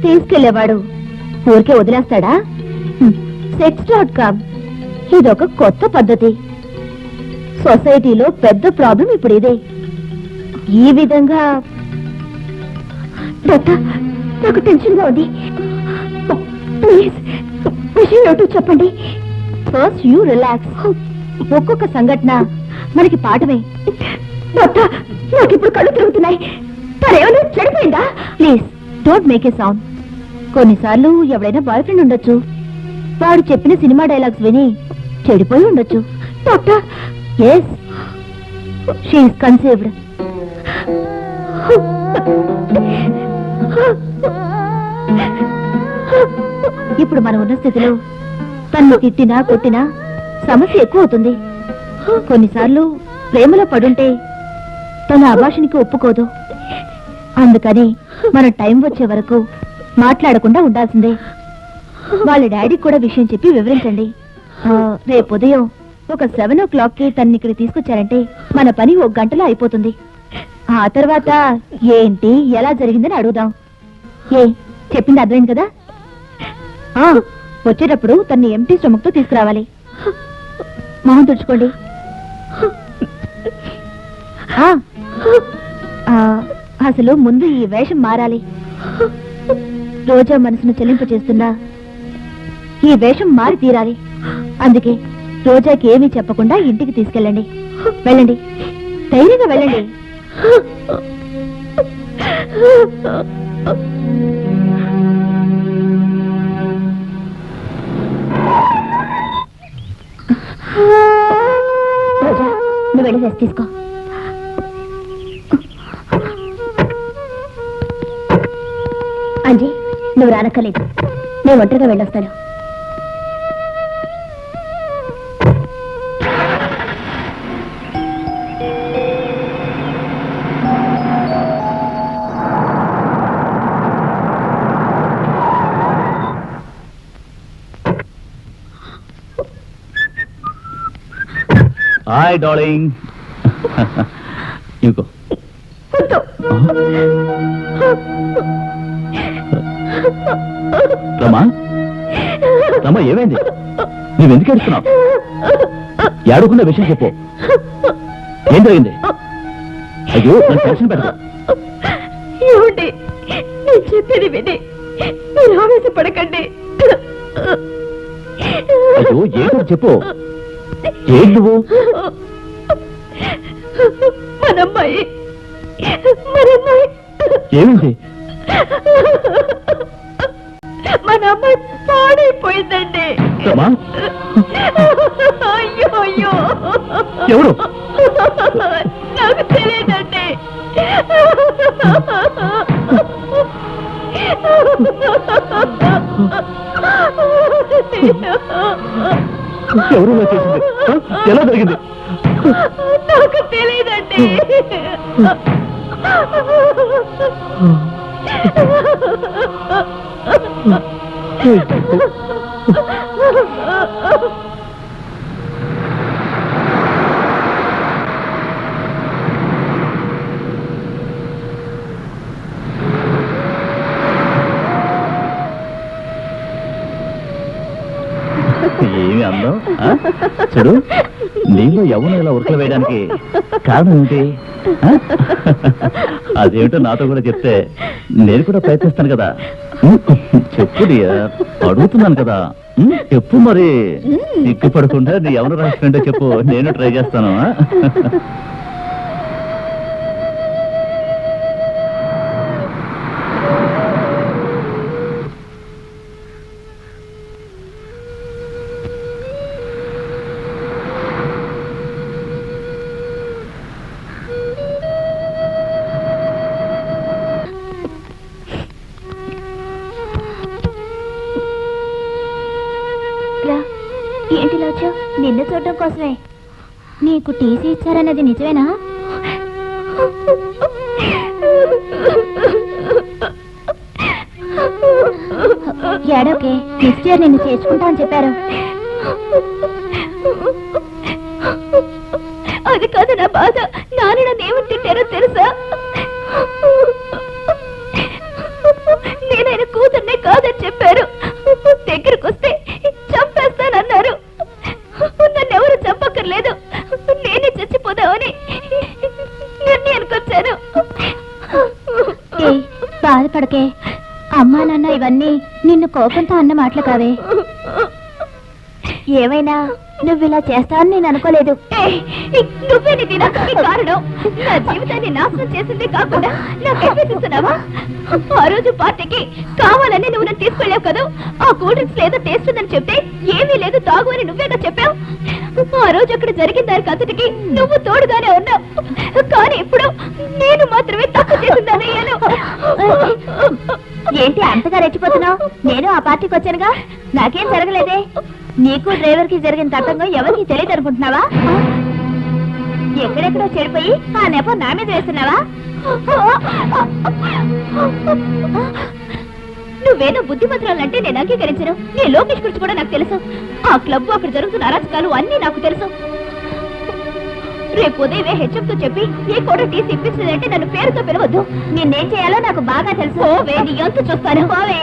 తీసుకెళ్లేవాడు ఊరికే వదిలేస్తాడా? sex.com ఇదొక కొత్త పద్ధతి. సొసైటీలో పెద్ద ప్రాబ్లం ఇప్పుడు ఇదే. ఈ విధంగా నాకు టెన్షన్ గా ఉంది. ప్లీజ్ విషయం ఏమిటో చెప్పండి. First you relax. ఒక్కొక్క సంఘటన మనకి పాఠమే. నాకు ఇప్పుడు కళ్ళు తిరుగుతున్నాయి. తనేమైనా చెడిపోయిందా? Please don't make a sound. కొన్నిసార్లు ఎవడైనా బాయ్ ఫ్రెండ్ ఉండొచ్చు. వాడు చెప్పిన సినిమా డైలాగ్స్ విని చెడిపోయి ఉండొచ్చు. Doctor, yes, she is conceived. ఇప్పుడు మనం ఉన్న స్థితిలో తను తిట్టినా కొట్టినా సమస్య ఎక్కువ అవుతుంది. కొన్నిసార్లు ప్రేమలో పడుంటే తన అభాషణకి ఒప్పుకోదు. అందుకని మన టైం వచ్చే వరకు మాట్లాడకుండా ఉండాల్సిందే. వాళ్ళ డాడీకి కూడా విషయం చెప్పి వివరించండి. రేపు ఉదయం ఒక 7 o'clock కి తన్ని ఇక్కడ తీసుకొచ్చారంటే మన పని 1 గంటలో అయిపోతుంది. ఆ తర్వాత ఏంటి ఎలా జరిగిందని అడుగుదాం. చెప్పింది అర్థమైంది కదా? వచ్చేటప్పుడు తన్ని ఎంటీ స్టమక్ తో తీసుకురావాలి. మొహం తుడుచుకోండి. అసలు ముందు ఈ వేషం మారాలి. రోజా మనసును చెల్లింపు చేస్తున్నా ఈ వేషం మారి తీరాలి. అందుకే రోజాకి ఏమీ చెప్పకుండా ఇంటికి తీసుకెళ్ళండి. వెళ్ళండి, ధైర్యంగా వెళ్ళండి. రోజా, నువ్వు వెళ్ళి రెస్ట్ తీసుకో. అంజీ, నువ్వు రానక్కర్లేదు, నేను ఒంటరిగా వెళ్ళొస్తాను. Hi darling. ఇంకో రమా, రమా ఏమైంది? నువ్వెందుకు ఏడుస్తున్నావు? ఏడవకుండా విషయం చెప్పు. ఏం జరిగింది? అయ్యో, నేను టెన్షన్ పెడతా. ఏమండి, నేను చెప్పేది విని మీరు ఆవేశపడకండి. అయ్యో, ఏంటో చెప్పు. ఏంటి నువ్వు? మనమ్మాయి ఏమిటి? మన అమ్మాయి పాడైపోయిందండి. రమా, అయ్యో అయ్యో, ఎవరు? నాకు తెలియదండి. ఎవరు చేసింది? ఎలా జరిగింది? నాకు తెలియదండి. ఏమి అందం? చూడు, నీళ్ళు ఎవరు ఇలా ఉరకలు వేయడానికి కారణం ఏంటి? అదేమిటో నాతో కూడా చెప్తే నేను కూడా ప్రయత్నిస్తాను కదా. చెప్పు డియర్, అడుగుతున్నాను కదా. చెప్పు మరి, సిగ్గుపడకుండా నీ ఎవరు రాసినట్టే చెప్పు, నేను ట్రై చేస్తాను. ఏంటిలా వచ్చావు? నిన్ను చూడడం కోసమే. నీకు టీసీ ఇచ్చారన్నది నిజమేనా? ఏడోకే, నెక్స్ట్ ఇయర్ నిన్ను చేర్చుకుంటా అని చెప్పారు. అది కాదు నా బాధ. నాన్న నన్ను ఏమని తిట్టారో తెలుసా? నేనైనా కూతుర్నే కాదని చెప్పారు. దగ్గరకు వస్తే చంపేస్తానన్నారు. నన్ను ఎవరు చంపక్కర్లేదు, నేనే చచ్చిపోదామని నిర్ణయానికి వచ్చాను. బాధపడకే, అమ్మా నాన్న ఇవన్నీ నిన్ను కోపంతో అన్న మాటలు కావే. ఏమైనా నువ్వు ఇలా చేస్తావని నేను అనుకోలేదు. నువ్వే నీ దినానికి కారణం. నా జీవితాన్ని నాశనం చేసింది కాకుండా నాకెట్టిస్తున్నావా? ఆ రోజు పార్టీకి కావాలని నువ్వు నన్ను తీసుకెళ్ళావు కదా. ఆ కూల్ డ్రింక్స్ లేదో టేస్ట్ ఉందని చెప్తే ఏమీ లేదు తాగు అని నువ్వేగా చెప్పావు. ఆ రోజు అక్కడ జరిగిన దానికి అంతటికి నువ్వు తోడుగానే ఉన్నావు. కానీ ఇప్పుడు నేను మాత్రమే తప్పు చేసిందని అయ్యాను. ఏంటి అంతగా రెచ్చిపోతున్నావు? నేను ఆ పార్టీకి వచ్చానుగా, నాకేం జరగలేదే. నీకు డ్రైవర్ కి జరిగిన తతంగం ఎవరికి తెలియదు అనుకుంటున్నావా? ఎక్కడెక్కడో చెడిపోయి ఆ నెపం నా మీద వేస్తున్నావా? నువ్వేదో బుద్ధిమంతురాలంటే నేను అంగీకరించను. నీ లోకేష్ గురించి కూడా నాకు తెలుసు. ఆ క్లబ్ అక్కడ జరుగుతున్న అరాచకాలు అన్నీ నాకు తెలుసు. రేపు ఉదయమే హెచ్ఎంతో చెప్పి ఏ కూడా టీసీ ఇప్పించలేదంటే నన్ను పేరుతో పిలవద్దు. నేనేం చేయాలో నాకు బాగా తెలుసు. ఓవే నీ ఎంత చూస్తాను. ఓవే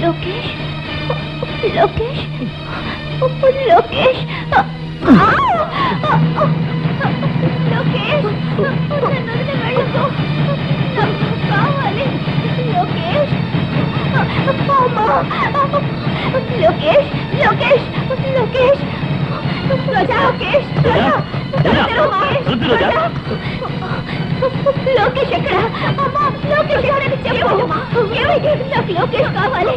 లోకేష్ లోకేష్ లోకేష్ లోకేష్ నన్ను వెళ్ళకు. నాకు కావాలి లోకేష్. లోకేష్ లోకేష్ లోకేష్ లోకేష్ లోకేష్ ఎక్కడ? అమ్మా లోకేష్ ఎక్కడని చెప్పు. ఏమైంది? నాకు లోకేష్ కావాలి.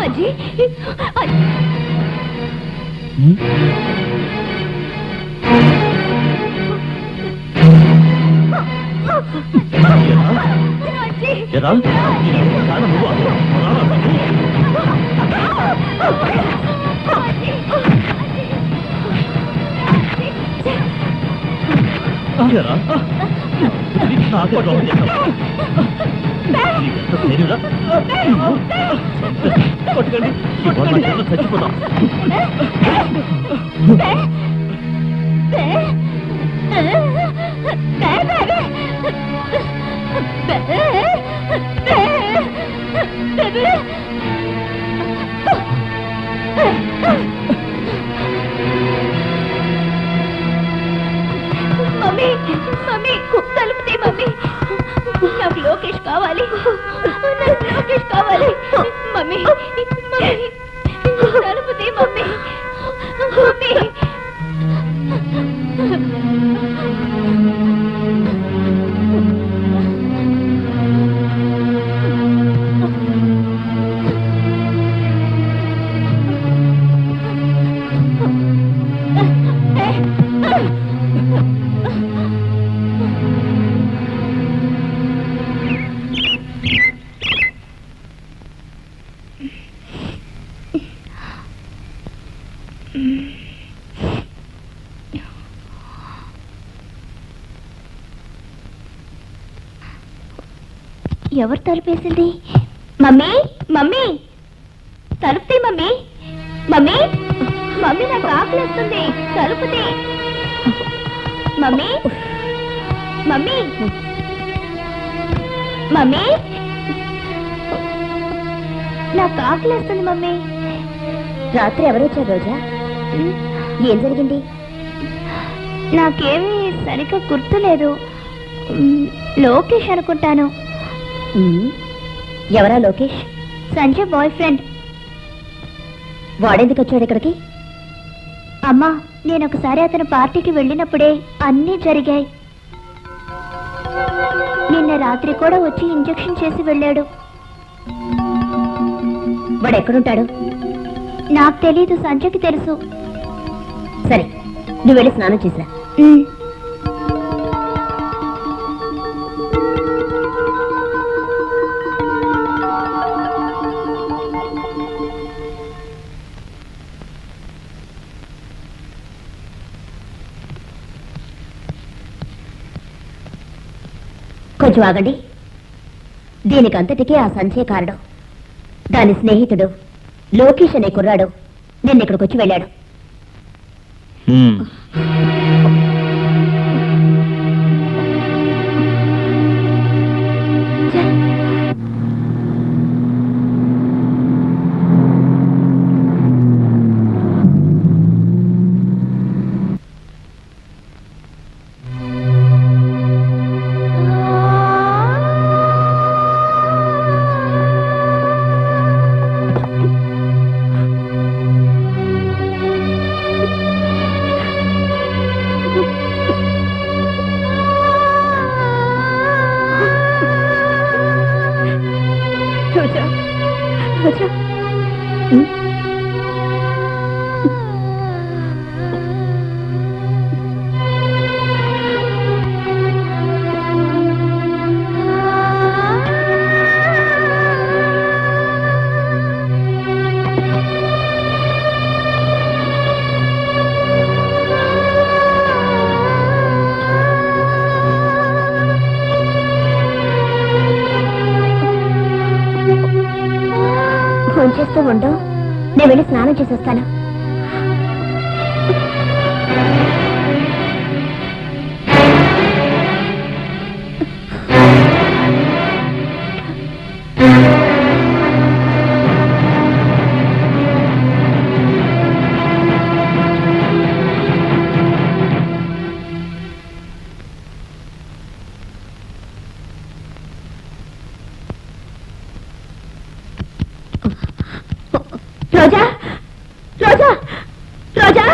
అజ్జీ చచ్చిపోతాం. మమ్మీ మమ్మీ తలుపుతే మమ్మీ. నాకు లోకేష్ కావాలి. నాకు లోకేష్ కావాలి. మమ్మీ మమ్మీ తలుపుతే మమ్మీ. మమ్మీ ఎవరు తలుపేసింది? మమ్మీ మమ్మీ తలుపుతే మమ్మీ. మమ్మీ మమ్మీ నాకు ఆకలిస్తుంది. తలుపుతే మమ్మీ. మమ్మీ మమ్మీ నాకు ఆకలిస్తుంది మమ్మీ. రాత్రి ఎవరు వచ్చారు రోజా? ఏం జరిగింది? నాకేమీ సరిగ్గా గుర్తులేదు. లోకేష్ అనుకుంటాను. ఎవరా లోకేష్? Sanjay boyfriend. వాడెందుకు వచ్చాడు ఇక్కడికి? అమ్మా నేను ఒకసారి అతను పార్టీకి వెళ్ళినప్పుడే అన్నీ జరిగాయి. నిన్న రాత్రి కూడా వచ్చి ఇంజెక్షన్ చేసి వెళ్ళాడు. వాడు ఎక్కడుంటాడు? నాకు తెలీదు, సంజయ్కి తెలుసు. సరే, నువ్వు వెళ్ళి స్నానం చేసిరా. కొంచెం ఆగండి. దీనికంతటికీ ఆ సంజయ్ కారణం. దాని స్నేహితుడు లోకేష్ అనే కుర్రాడు నిన్న ఇక్కడికి వచ్చి వెళ్ళాడు. రోజా, రోజా. ఫోన్ చేస్తూ ఉండు, నేను వెళ్ళి స్నానం చేసి వస్తాను. రోజా, రోజా, రోజా.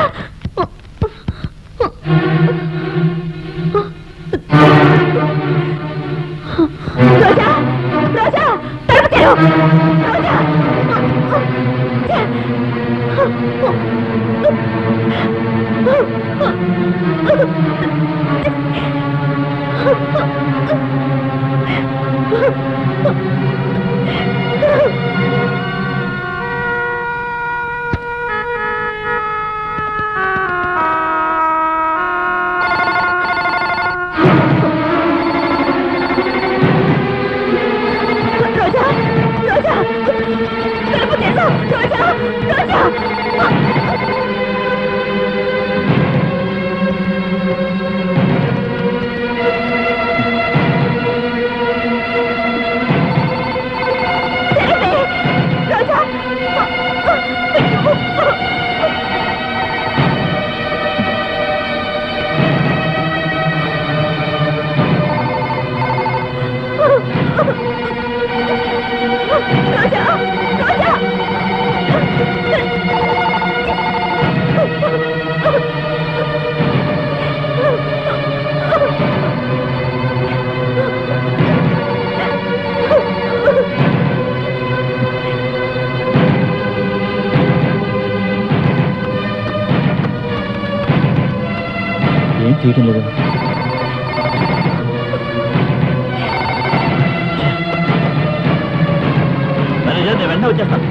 రోజా, రోజా, తలుపు తెరువు. రోజా. ఏం చేయటం లేదు. నేను వెంటనే వచ్చేస్తాను.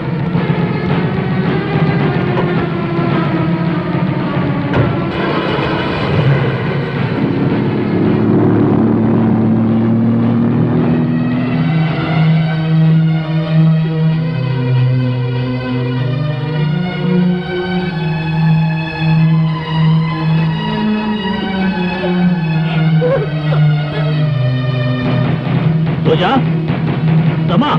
రోజా, రమా,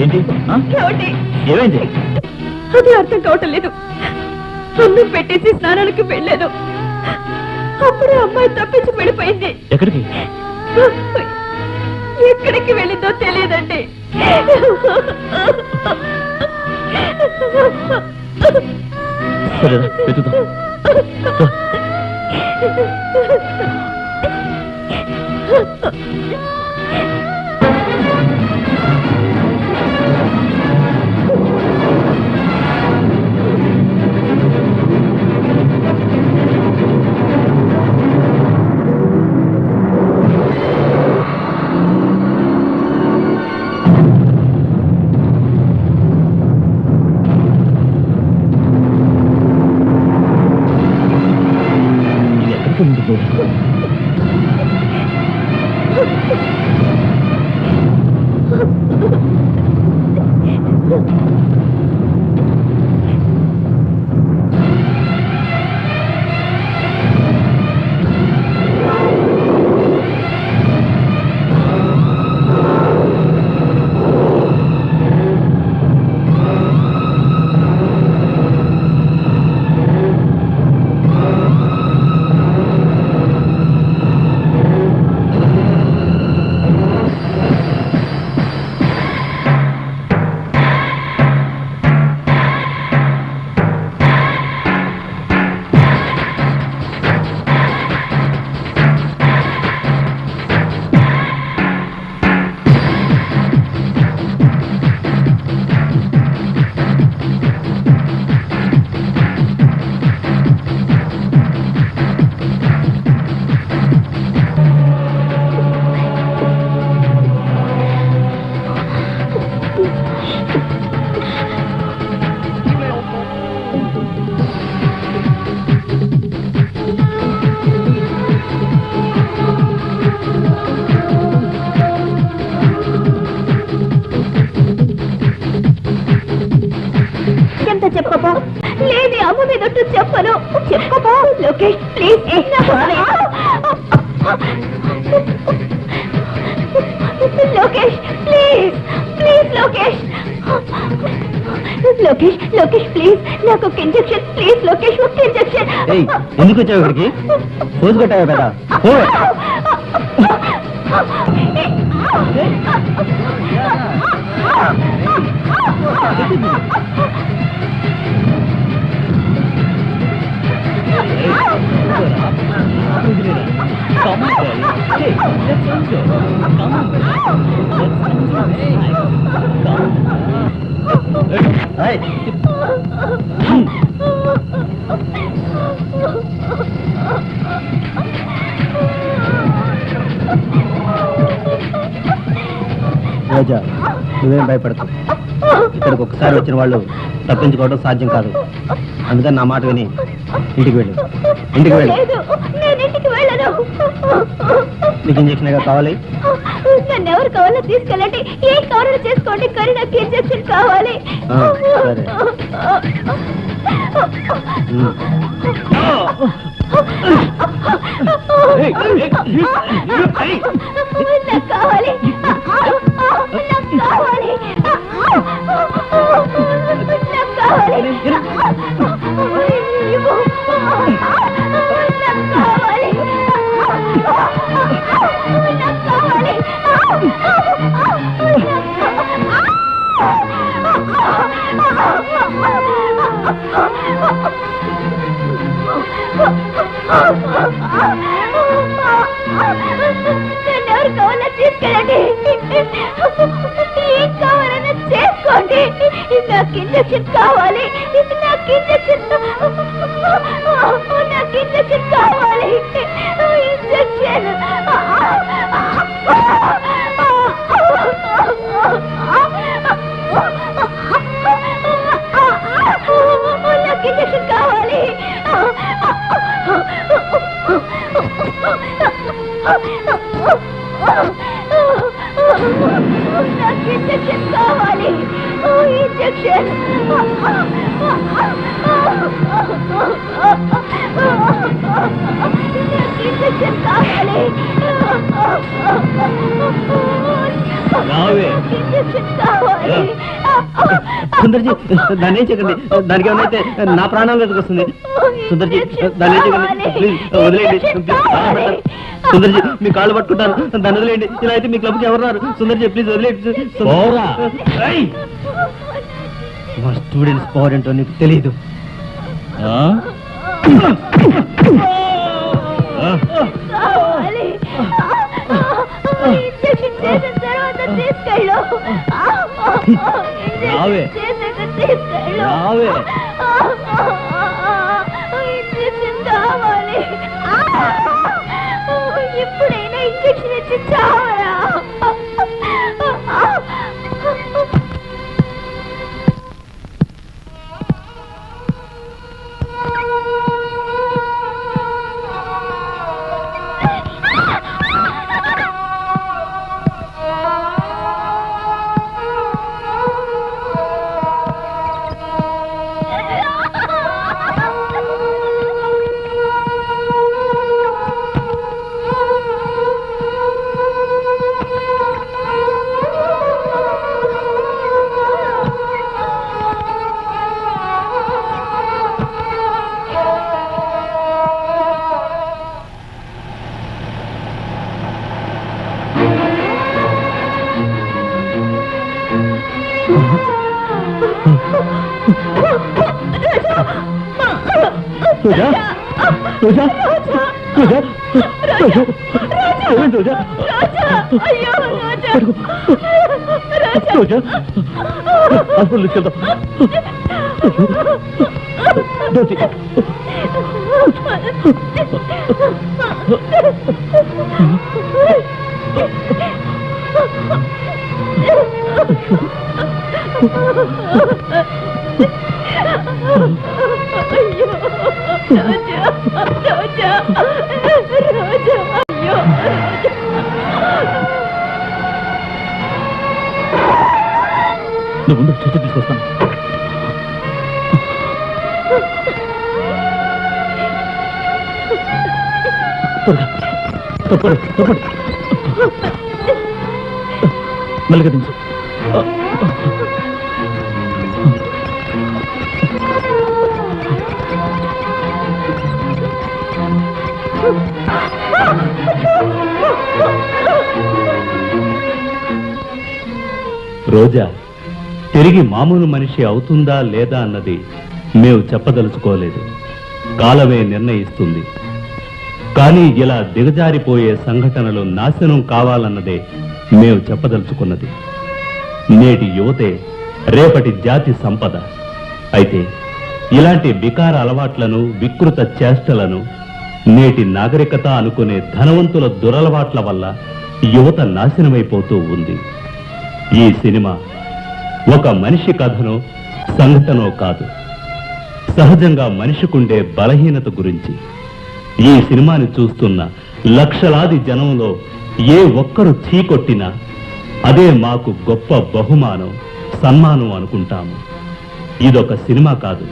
ఏంటి? ఏమైంది? అది అర్థం కావటం లేదు. అన్నం పెట్టేసి స్నానానికి వెళ్ళాను. అప్పుడే అమ్మాయి తప్పించి వెళ్ళిపోయింది. ఎక్కడికి? ఎక్కడికి వెళ్ళిందో తెలియదండి. సరే, వెతుకుదాం. ఇది ఎక్కడికి ఉంటుంది? చెప్పబో లేదు అమ్మ మీద చెప్పను చెప్పబో Lokesh please Lokesh please please Lokesh Lokesh Lokesh please నాకు ఒక ఇంజెక్షన్ ప్లీజ్ లోకేష్ ఒక ఇంజెక్షన్ ఎందుకు వచ్చావు ఇక్కడికి పోజు కొట్టావు కదా రోజా నువ్వేం భయపడతావు ఇక్కడికి ఒకసారి వచ్చిన వాళ్ళు తప్పించుకోవడం సాధ్యం కాదు అందుకని నా మాట విని ఇంటికి వెళ్ళు ఇంటికి వెళ్ళు నీకు ఇంజక్షన్ కావాలి నన్ను ఎవరు కావాలో తీసుకెళ్ళండి ఏ కావాలో చేసుకోండి కానీ నాకు ఇంజక్షన్ కావాలి సరే నాకు కావాలి నాకు కావాలి నాకు కావాలి ఎవరు కావాలో తీసుకెళ్ళండి ఏం కావాలన్నా చేసుకోండి నాకు ఇంజక్షన్ కావాలి నాకు ఇంజక్షన్ కావాలి ఇంజక్షన్ నాకు ఇంజక్షన్ కావాలి నాకు ఇంజక్షన్ కావాలి ఇంజక్షన్ ఇంజక్షన్ కావాలి ఇంజక్షన్ కావాలి సుందర్జీ దాన్ని ఏం చేయకండి దానికి ఏమైతే నా ప్రాణాలు ఎదుకొస్తుంది సుందర్జీ దాన్ని ఏం చేయకండి ప్లీజ్ వదిలేయండి సుందర్జీ మీ కాళ్ళు పట్టుకుంటాను దాన్ని వదిలేయండి ఇలా అయితే మీ క్లబ్కి ఎవరు రారు సుందర్జీ ప్లీజ్ వదిలేయండి మా స్టూడెంట్స్ పవర్ ఏంటో నీకు తెలీదు కావాలి ఇంజెక్షన్ చేసిన తర్వాత తీసుకెళ్ళు. రావే. చేసాక తీసుకెళ్ళు. రావే. ఇంజెక్షన్ కావాలి. ఇప్పుడైనా ఇంజెక్షన్ ఇచ్చి చావరా. రోజా రోజా రోజా రోజా ఏమైంది రోజా రోజా హాస్పిటల్ తీసుకెళ్తాం. రోజీ నువ్వు ముందు చర్చ తీసుకొస్తాను. తప్పడు తప్పడు మెల్లగా దించు. రోజా తిరిగి మామూలు మనిషి అవుతుందా లేదా అన్నది మేము చెప్పదలుచుకోలేదు. కాలమే నిర్ణయిస్తుంది. కానీ ఇలా దిగజారిపోయే సంఘటనలు నాశనం కావాలన్నదే మేము చెప్పదలుచుకున్నది. నేటి యువతే రేపటి జాతి సంపద. అయితే ఇలాంటి వికార అలవాట్లను, వికృత చేష్టలను నేటి నాగరికత అనుకునే ధనవంతుల దురలవాట్ల వల్ల యువత నాశనమైపోతూ ఉంది. ఈ సినిమా ఒక మనిషి కథనో సంఘటనో కాదు, సహజంగా మనిషికుండే బలహీనత గురించి. ఈ సినిమాని చూస్తున్న లక్షలాది జనంలో ఏ ఒక్కరు చీకొట్టినా అదే మాకు గొప్ప బహుమానం, సన్మానం అనుకుంటాము. ఇదొక సినిమా కాదు,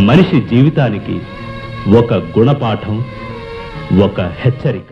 మనిషి జీవితానికి ఒక గుణపాఠం, ఒక హెచ్చరిక.